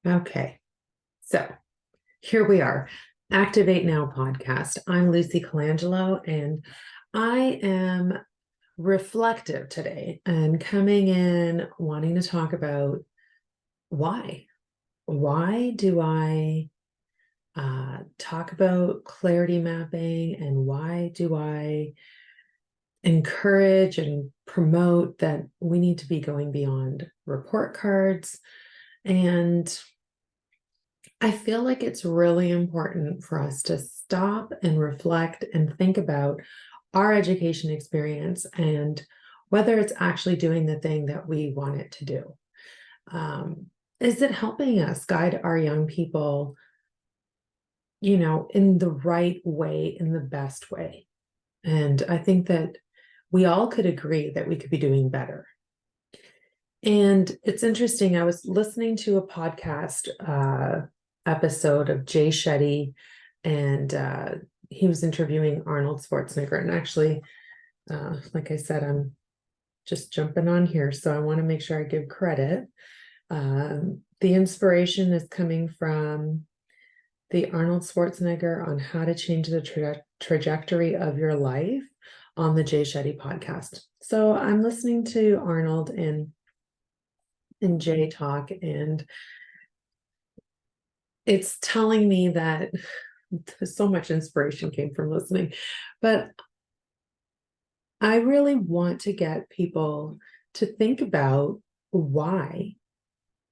Okay, so here we are, Activate Now podcast. I'm Lucy Colangelo, and I am reflective today and coming in wanting to talk about why. Why do I talk about clarity mapping, and why do I encourage and promote that we need to be going beyond report cards? And I feel like it's really important for us to stop and reflect and think about our education experience and whether it's actually doing the thing that we want it to do. Is it helping us guide our young people, in the right way, in the best way? And I think that we all could agree that we could be doing better. And it's interesting, I was listening to a podcast episode of Jay Shetty, and he was interviewing Arnold Schwarzenegger. And actually, like I said, I'm just jumping on here, so I want to make sure I give credit. The inspiration is coming from the Arnold Schwarzenegger on how to change the trajectory of your life on the Jay Shetty podcast. So I'm listening to Arnold and Jay talk, and it's telling me that so much inspiration came from listening, but I really want to get people to think about why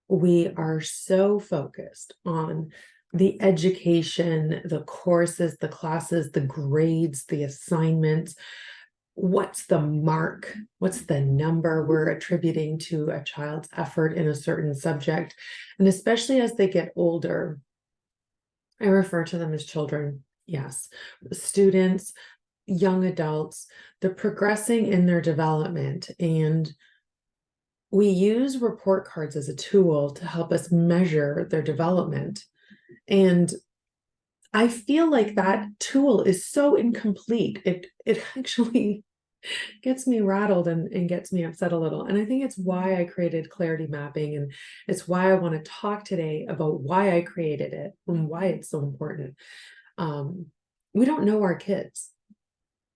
we are so focused on the education, the courses, the classes, the grades, the assignments. What's the mark? What's the number we're attributing to a child's effort in a certain subject? And especially as they get older, I refer to them as children. Yes, students, young adults, they're progressing in their development. And we use report cards as a tool to help us measure their development. And I feel like that tool is so incomplete. It actually gets me rattled and gets me upset a little. And I think it's why I created clarity mapping. And it's why I want to talk today about why I created it and why it's so important. We don't know our kids.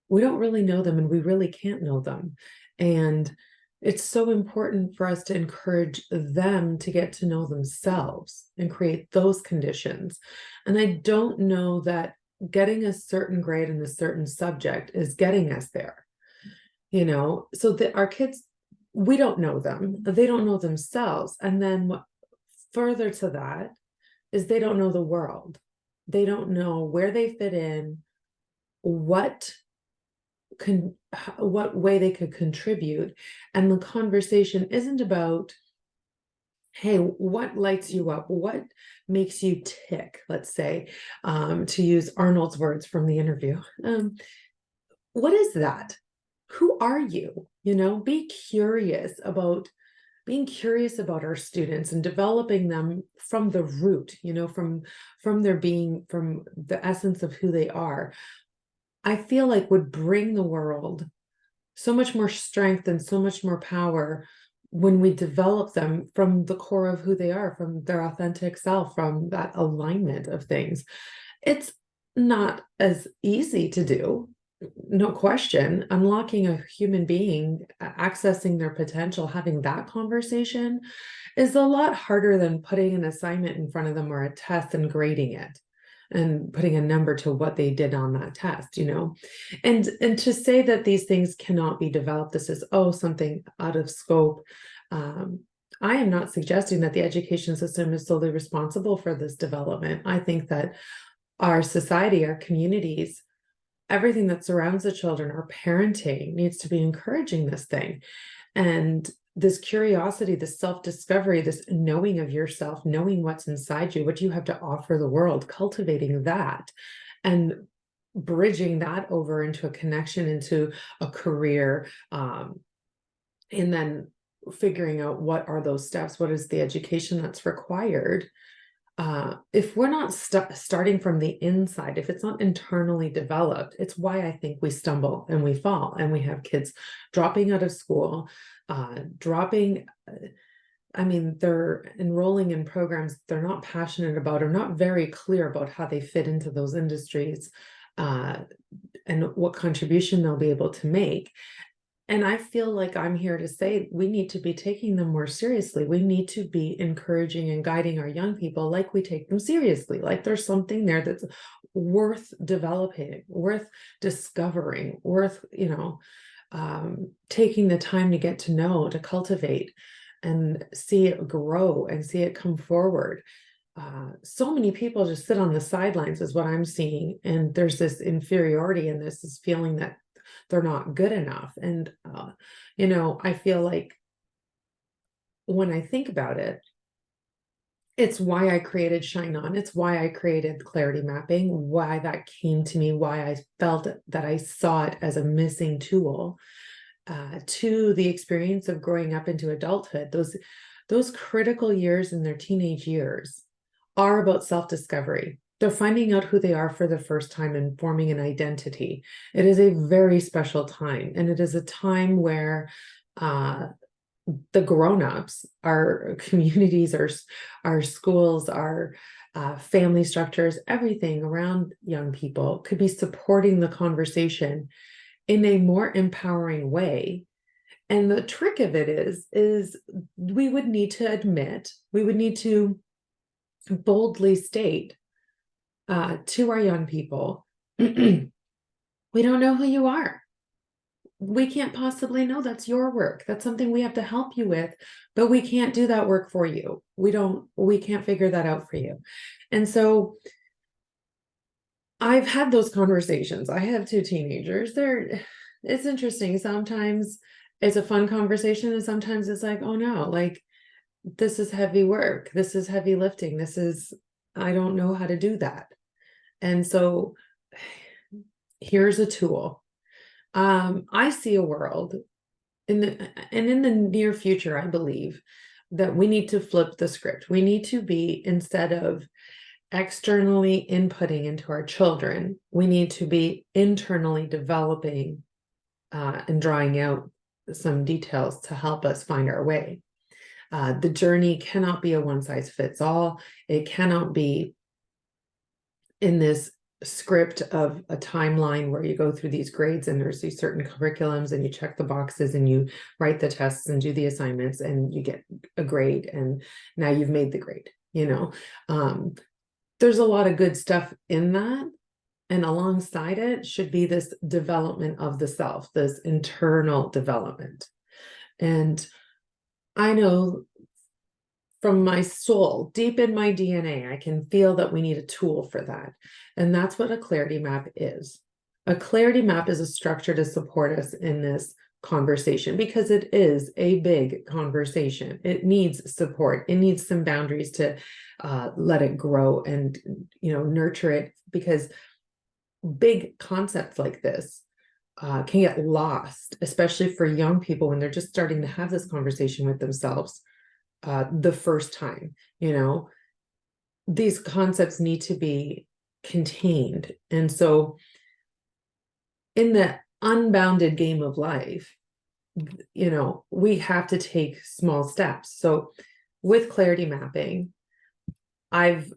We don't really know them, and we really can't know them. And it's so important for us to encourage them to get to know themselves and create those conditions. And I don't know that getting a certain grade in a certain subject is getting us there. So that our kids, we don't know them, they don't know themselves. And then what further to that is they don't know the world. They don't know where they fit in, what way they could contribute. And the conversation isn't about, hey, what lights you up? What makes you tick? Let's say, to use Arnold's words from the interview. What is that? Who are you? Be curious about being curious about our students and developing them from the root, from their being, from the essence of who they are. I feel like would bring the world so much more strength and so much more power when we develop them from the core of who they are, from their authentic self, from that alignment of things. It's not as easy to do. No question. Unlocking a human being, accessing their potential, having that conversation is a lot harder than putting an assignment in front of them or a test and grading it and putting a number to what they did on that test, and to say that these things cannot be developed, this is something out of scope. I am not suggesting that the education system is solely responsible for this development. I think that our society, our communities, everything that surrounds the children, our parenting needs to be encouraging this thing. And this curiosity, this self-discovery, this knowing of yourself, knowing what's inside you, what you have to offer the world, cultivating that and bridging that over into a connection, into a career, and then figuring out what are those steps, what is the education that's required. If we're not starting from the inside, if it's not internally developed, it's why I think we stumble and we fall, and we have kids dropping out of school, dropping I mean, they're enrolling in programs they're not passionate about or not very clear about how they fit into those industries, uh, and what contribution they'll be able to make. And I feel like I'm here to say we need to be taking them more seriously. We need to be encouraging and guiding our young people like we take them seriously, like there's something there that's worth developing, worth discovering, worth, taking the time to get to know, to cultivate, and see it grow and see it come forward. So many people just sit on the sidelines, is what I'm seeing. And there's this inferiority and this feeling that they're not good enough. And, I feel like when I think about it, it's why I created ShineOn. It's why I created clarity mapping, why that came to me, why I felt that I saw it as a missing tool to the experience of growing up into adulthood. Those critical years in their teenage years are about self-discovery. They're finding out who they are for the first time and forming an identity. It is a very special time, and it is a time where the grown-ups, our communities, our schools, our family structures, everything around young people could be supporting the conversation in a more empowering way. And the trick of it is we would need to admit, we would need to boldly state to our young people, we don't know who you are. We can't possibly know. That's your work. That's something we have to help you with, but we can't do that work for you. We can't figure that out for you. And so I've had those conversations. I have two teenagers. It's interesting. Sometimes it's a fun conversation, and sometimes it's like, oh no, like this is heavy work. This is heavy lifting. I don't know how to do that. And so here's a tool. I see a world in the near future, I believe that we need to flip the script. We need to be, instead of externally inputting into our children, we need to be internally developing and drawing out some details to help us find our way. The journey cannot be a one size fits all. It cannot be in this script of a timeline where you go through these grades and there's these certain curriculums and you check the boxes and you write the tests and do the assignments and you get a grade and now you've made the grade. There's a lot of good stuff in that, and alongside it should be this development of the self, this internal development. And I know from my soul, deep in my DNA, I can feel that we need a tool for that. And that's what a clarity map is. A clarity map is a structure to support us in this conversation, because it is a big conversation. It needs support. It needs some boundaries to let it grow and nurture it, because big concepts like this can get lost, especially for young people when they're just starting to have this conversation with themselves the first time. These concepts need to be contained. And so in the unbounded game of life, we have to take small steps. So with clarity mapping, I've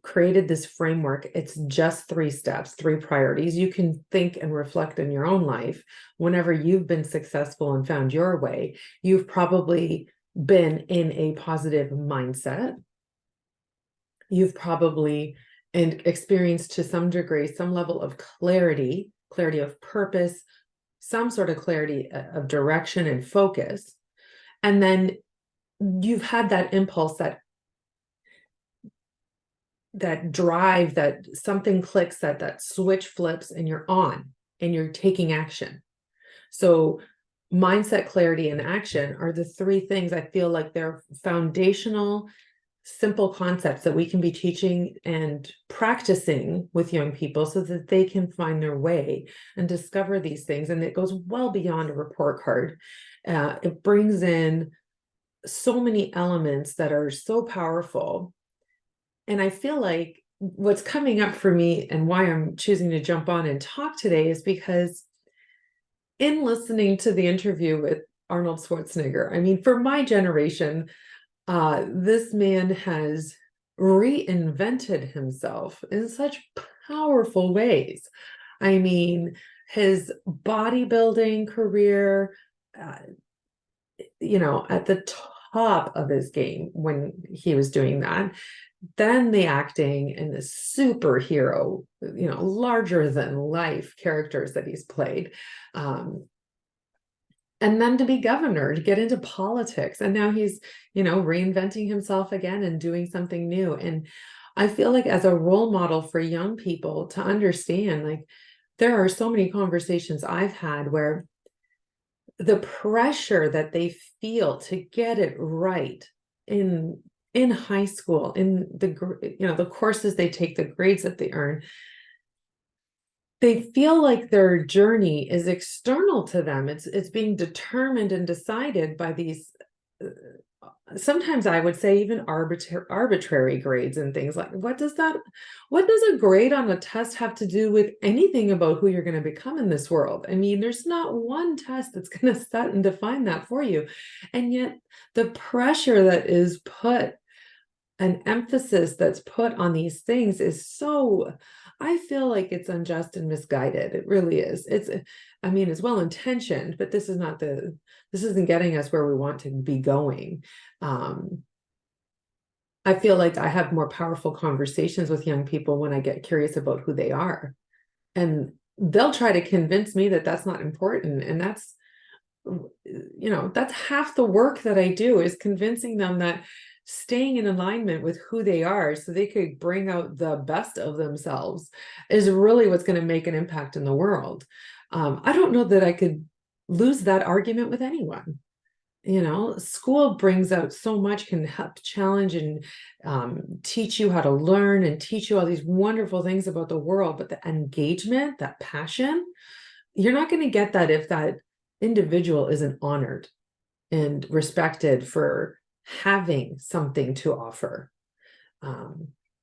created this framework. It's just 3 steps, 3 priorities. You can think and reflect in your own life. Whenever you've been successful and found your way, you've probably been in a positive mindset. You've probably experienced to some degree some level of clarity of purpose, some sort of clarity of direction and focus. And then you've had that impulse, that drive, that something clicks, that switch flips, and you're on and you're taking action. So mindset, clarity, and action are the 3 things I feel like they're foundational, simple concepts that we can be teaching and practicing with young people so that they can find their way and discover these things. And it goes well beyond a report card. It brings in so many elements that are so powerful. And I feel like what's coming up for me and why I'm choosing to jump on and talk today is because in listening to the interview with Arnold Schwarzenegger, I mean, for my generation, This man has reinvented himself in such powerful ways. I mean, his bodybuilding career, uh, at the top of his game when he was doing that. Then the acting and the superhero, larger than life characters that he's played. Um, and then to be governor, to get into politics. And now he's, reinventing himself again and doing something new. And I feel like as a role model for young people to understand, like, there are so many conversations I've had where the pressure that they feel to get it right in high school, in the courses they take, the grades that they earn, they feel like their journey is external to them. It's being determined and decided by these, sometimes I would say even arbitrary grades and things. Like, what does a grade on a test have to do with anything about who you're going to become in this world? I mean, there's not one test that's going to set and define that for you. And yet the pressure that is put, an emphasis that's put on these things is so, I feel like it's unjust and misguided. It really is. I mean, it's well intentioned, but this isn't getting us where we want to be going. I feel like I have more powerful conversations with young people when I get curious about who they are, and they'll try to convince me that that's not important. And that's half the work that I do, is convincing them that staying in alignment with who they are so they could bring out the best of themselves is really what's going to make an impact in the world. I don't know that I could lose that argument with anyone. School brings out so much, can help challenge and teach you how to learn and teach you all these wonderful things about the world. But the engagement, that passion, you're not going to get that if that individual isn't honored and respected for having something to offer.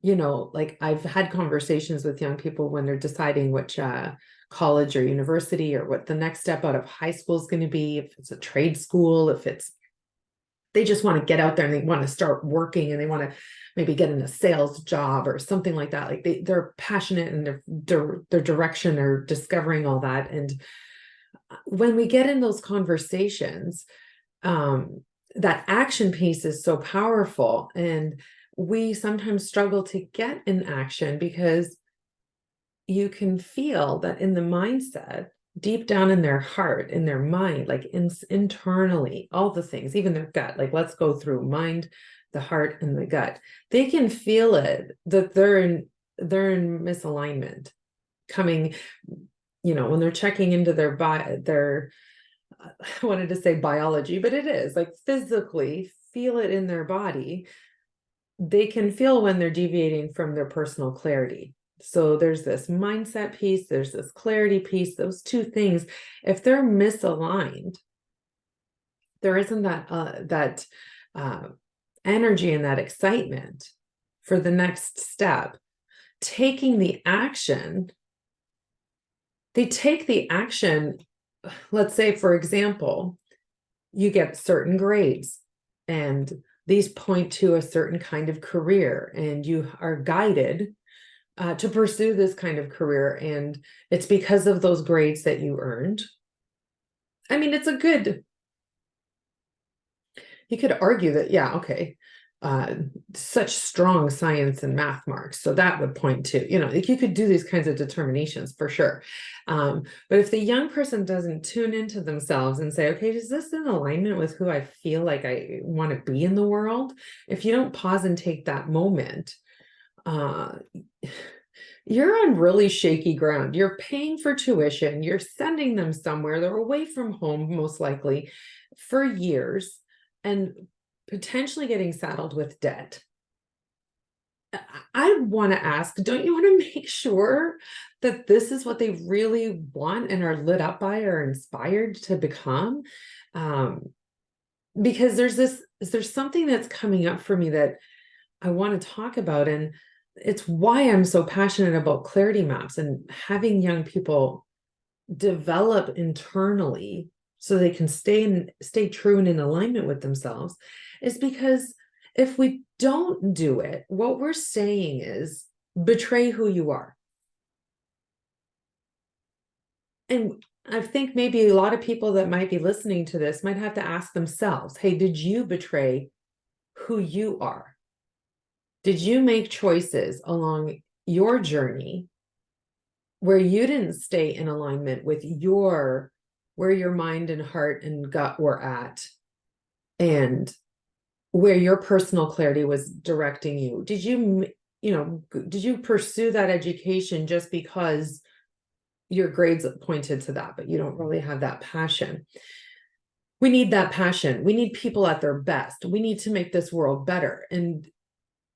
Like, I've had conversations with young people when they're deciding which college or university, or what the next step out of high school is going to be, if it's a trade school, if they just want to get out there and they want to start working and they want to maybe get in a sales job or something like that. Like, they're passionate in their direction, or discovering all that. And when we get in those conversations, that action piece is so powerful, and we sometimes struggle to get in action because you can feel that in the mindset, deep down in their heart, in their mind, like internally, all the things, even their gut, like, let's go through mind, the heart, and the gut. They can feel it, that they're in misalignment coming, when they're checking into their I wanted to say biology, but it is like physically feel it in their body. They can feel when they're deviating from their personal clarity. So there's this mindset piece, there's this clarity piece, those two things. If they're misaligned, there isn't that energy and that excitement for the next step. Taking the action, they take the action. Let's say, for example, you get certain grades, and these point to a certain kind of career, and you are guided to pursue this kind of career, and it's because of those grades that you earned. I mean, you could argue that, yeah, okay, such strong science and math marks, so that would point to, like, you could do these kinds of determinations for sure. But if the young person doesn't tune into themselves and say, okay, is this in alignment with who I feel like I want to be in the world? If you don't pause and take that moment, you're on really shaky ground. You're paying for tuition, you're sending them somewhere, they're away from home most likely for years, and potentially getting saddled with debt. I want to ask, don't you want to make sure that this is what they really want and are lit up by or inspired to become? Because there's something that's coming up for me that I want to talk about, and it's why I'm so passionate about clarity maps and having young people develop internally so they can stay true and in alignment with themselves, is because if we don't do it, what we're saying is betray who you are. And I think maybe a lot of people that might be listening to this might have to ask themselves, hey, did you betray who you are? Did you make choices along your journey where you didn't stay in alignment with where your mind and heart and gut were at, and where your personal clarity was directing you? Did you pursue that education just because your grades pointed to that, but you don't really have that passion? We need that passion. We need people at their best. We need to make this world better. And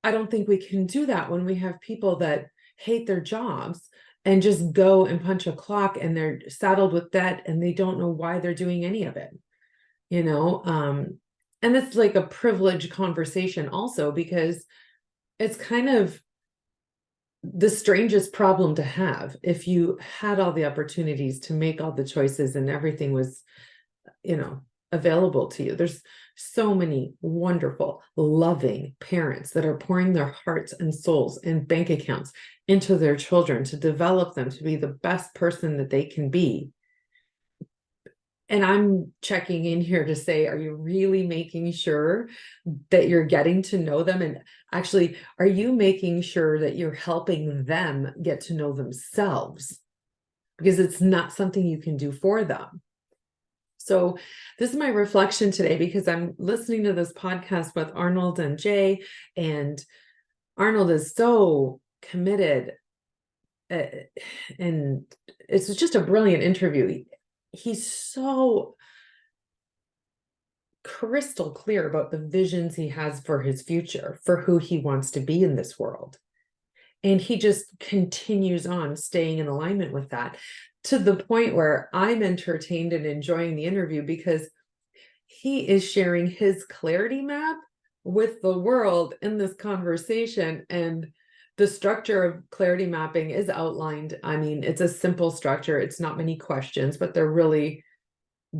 I don't think we can do that when we have people that hate their jobs and just go and punch a clock, and they're saddled with debt and they don't know why they're doing any of it, you know? And it's like a privileged conversation also, because it's kind of the strangest problem to have. If you had all the opportunities to make all the choices and everything was, available to you. There's so many wonderful, loving parents that are pouring their hearts and souls and bank accounts into their children to develop them to be the best person that they can be. And I'm checking in here to say, are you really making sure that you're getting to know them? And actually, are you making sure that you're helping them get to know themselves? Because it's not something you can do for them. So this is my reflection today, because I'm listening to this podcast with Arnold and Jay, and Arnold is so committed, and it's just a brilliant interview. He's so crystal clear about the visions he has for his future, for who he wants to be in this world. And he just continues on staying in alignment with that, to the point where I'm entertained and enjoying the interview, because he is sharing his clarity map with the world in this conversation. And the structure of clarity mapping is outlined. I mean, it's a simple structure. It's not many questions, but they're really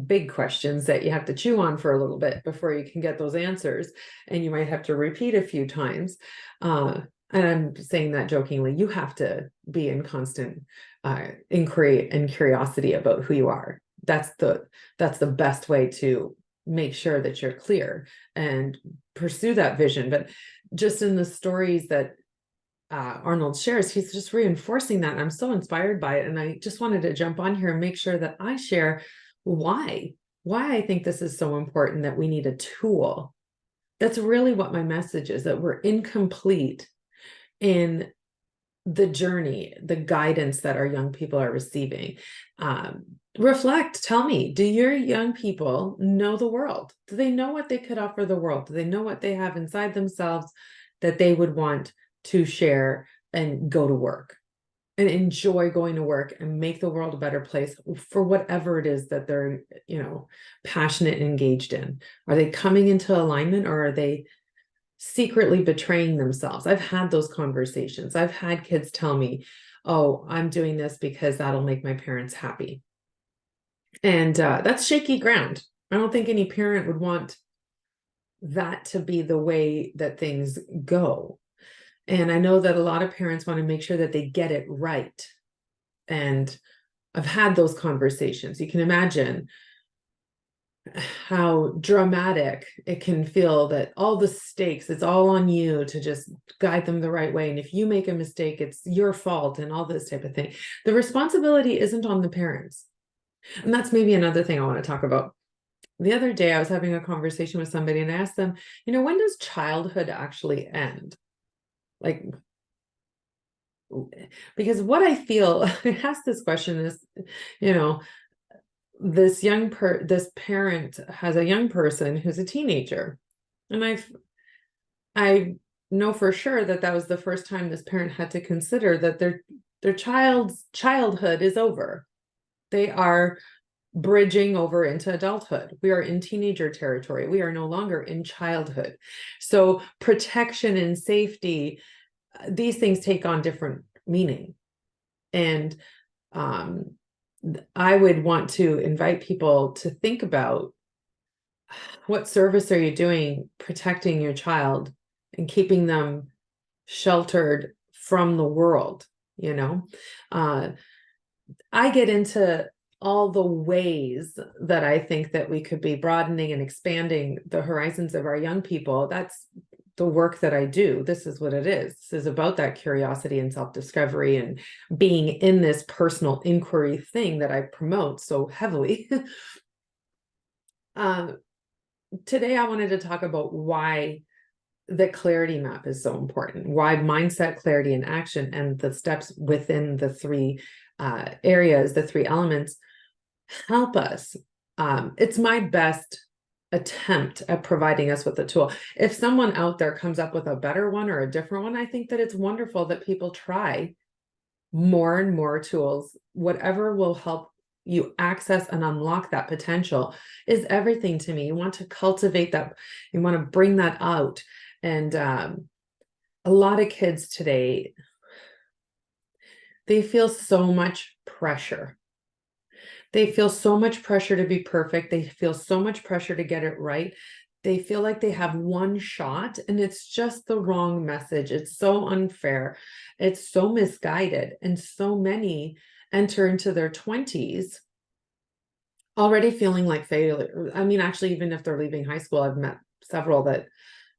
big questions that you have to chew on for a little bit before you can get those answers. And you might have to repeat a few times. And I'm saying that jokingly. You have to be in constant inquiry and curiosity about who you are. That's the best way to make sure that you're clear and pursue that vision. But just in the stories that Arnold shares, he's just reinforcing that. And I'm so inspired by it. And I just wanted to jump on here and make sure that I share why I think this is so important, that we need a tool. That's really what my message is, that we're incomplete in the journey, the guidance that our young people are receiving. Reflect, tell me, do your young people know the world? Do they know what they could offer the world? Do they know what they have inside themselves that they would want to share and go to work and enjoy going to work and make the world a better place for whatever it is that they're, passionate and engaged in? Are they coming into alignment, or are they secretly betraying themselves? I've had those conversations. I've had kids tell me, oh, I'm doing this because that'll make my parents happy. And that's shaky ground. I don't think any parent would want that to be the way that things go. And I know that a lot of parents want to make sure that they get it right. And I've had those conversations. You can imagine how dramatic it can feel, that all the stakes, it's all on you to just guide them the right way. And if you make a mistake, it's your fault, and all this type of thing. The responsibility isn't on the parents. And that's maybe another thing I want to talk about. The other day, I was having a conversation with somebody, and I asked them, when does childhood actually end? Like, because what I feel, I asked this question is, this parent has a young person who's a teenager, and I know for sure that was the first time this parent had to consider that their child's childhood is over. They are bridging over into adulthood. We are in teenager territory. We are no longer in childhood. So protection and safety, these things take on different meaning. And I would want to invite people to think about, what service are you doing protecting your child and keeping them sheltered from the world, you know. I get into all the ways that I think that we could be broadening and expanding the horizons of our young people. That's the work that I do. This is what it is. This is about that curiosity and self-discovery and being in this personal inquiry thing that I promote so heavily. Today, I wanted to talk about why the clarity map is so important, why mindset, clarity, and action, and the steps within the three areas, the three elements, help us. It's my best attempt at providing us with a tool. If someone out there comes up with a better one or a different one, I think that it's wonderful that people try more and more tools. Whatever will help you access and unlock that potential is everything to me. You want to cultivate that, you want to bring that out. And a lot of kids today, they feel so much pressure. They feel so much pressure to be perfect. They feel so much pressure to get it right. They feel like they have one shot, and it's just the wrong message. It's so unfair. It's so misguided. And so many enter into their 20s already feeling like failure. I mean, actually, even if they're leaving high school, I've met several that,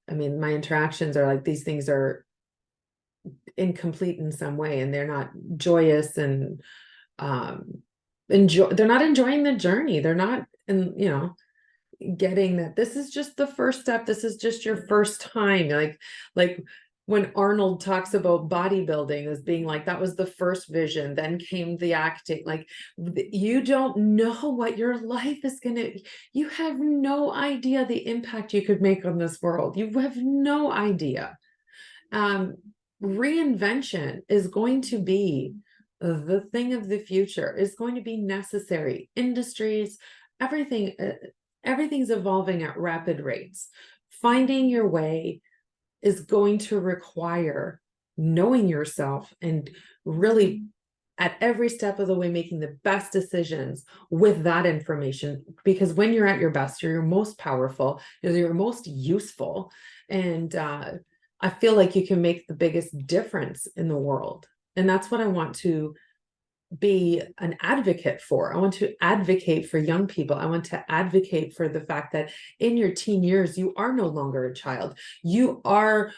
I mean, my interactions are like, these things are incomplete in some way, and they're not joyous and they're not enjoying the journey. They're not, and getting that this is just the first step. This is just your first time. Like when Arnold talks about bodybuilding as being like, that was the first vision, then came the acting. Like, you don't know what your life is you have no idea the impact you could make on this world. You have no idea. Reinvention is going to be the thing of the future, is going to be necessary. Industries, everything's evolving at rapid rates. Finding your way is going to require knowing yourself and really at every step of the way making the best decisions with that information, because when you're at your best, you're your most powerful, you're your most useful, and I feel like you can make the biggest difference in the world. And that's what I want to be an advocate for. I want to advocate for young people. I want to advocate for the fact that in your teen years, you are no longer a child. You are,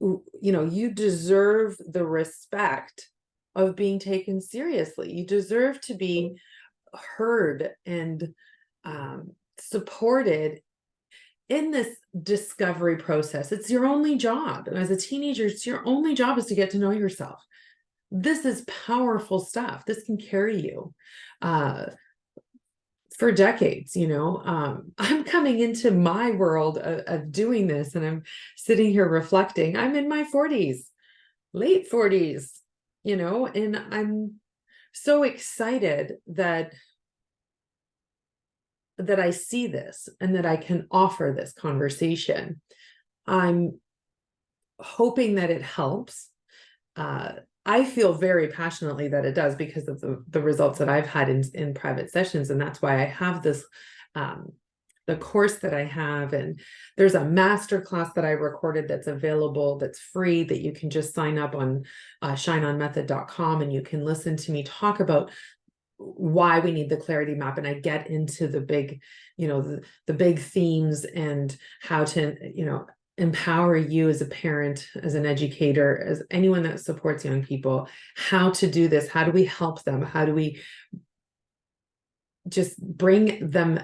you deserve the respect of being taken seriously. You deserve to be heard and supported in this discovery process. It's your only job. As a teenager, it's your only job is to get to know yourself. This is powerful stuff. This can carry you for decades. I'm coming into my world of doing this, and I'm sitting here reflecting. I'm in my 40s, late 40s, and I'm so excited that I see this and that I can offer this conversation. I'm hoping that it helps. I feel very passionately that it does, because of the results that I've had in private sessions. And that's why I have this, the course that I have. And there's a masterclass that I recorded that's available, that's free, that you can just sign up on ShineOnMethod.com, and you can listen to me talk about why we need the clarity map. And I get into the big, the big themes, and how to, empower you as a parent, as an educator, as anyone that supports young people, how to do this. How do we help them? How do we just bring them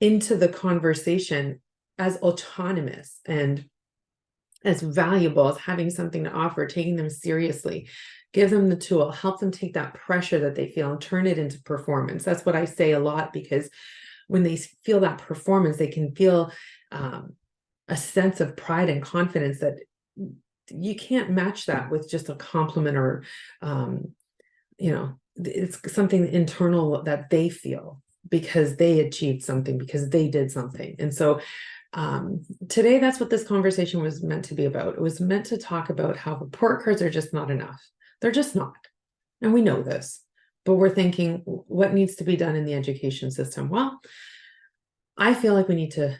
into the conversation as autonomous and as valuable, as having something to offer, taking them seriously, give them the tool, help them take that pressure that they feel and turn it into performance. That's what I say a lot, because when they feel that performance, they can feel a sense of pride and confidence that you can't match that with just a compliment, or it's something internal that they feel because they achieved something, because they did something. And so today, that's what this conversation was meant to be about. It was meant to talk about how report cards are just not enough. They're just not. And we know this, but we're thinking, what needs to be done in the education system? Well, I feel like we need to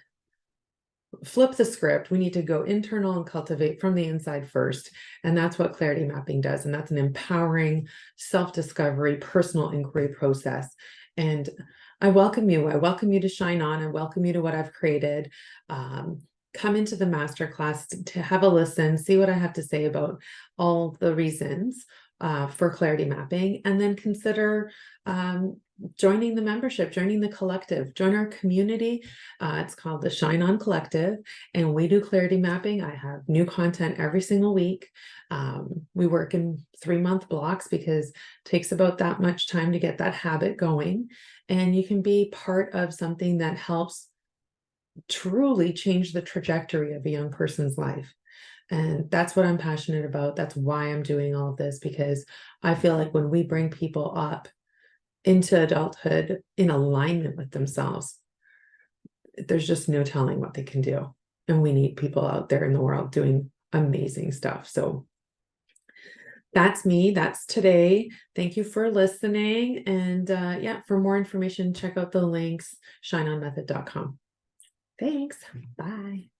flip the script. We need to go internal and cultivate from the inside first. And that's what clarity mapping does. And that's an empowering self-discovery, personal inquiry process. And I welcome you. I welcome you to Shine On. I welcome you to what I've created. Come into the masterclass to have a listen, see what I have to say about all the reasons for clarity mapping, and then consider joining the membership, joining the collective, join our community. It's called the ShineOn Collective, and we do clarity mapping. I have new content every single week. We work in 3-month blocks because it takes about that much time to get that habit going. And you can be part of something that helps truly change the trajectory of a young person's life. And that's what I'm passionate about. That's why I'm doing all of this, because I feel like when we bring people up into adulthood in alignment with themselves, there's just no telling what they can do. And we need people out there in the world doing amazing stuff. So that's me. That's today. Thank you for listening. And yeah, for more information, check out the links, shineonmethod.com. Thanks. Bye.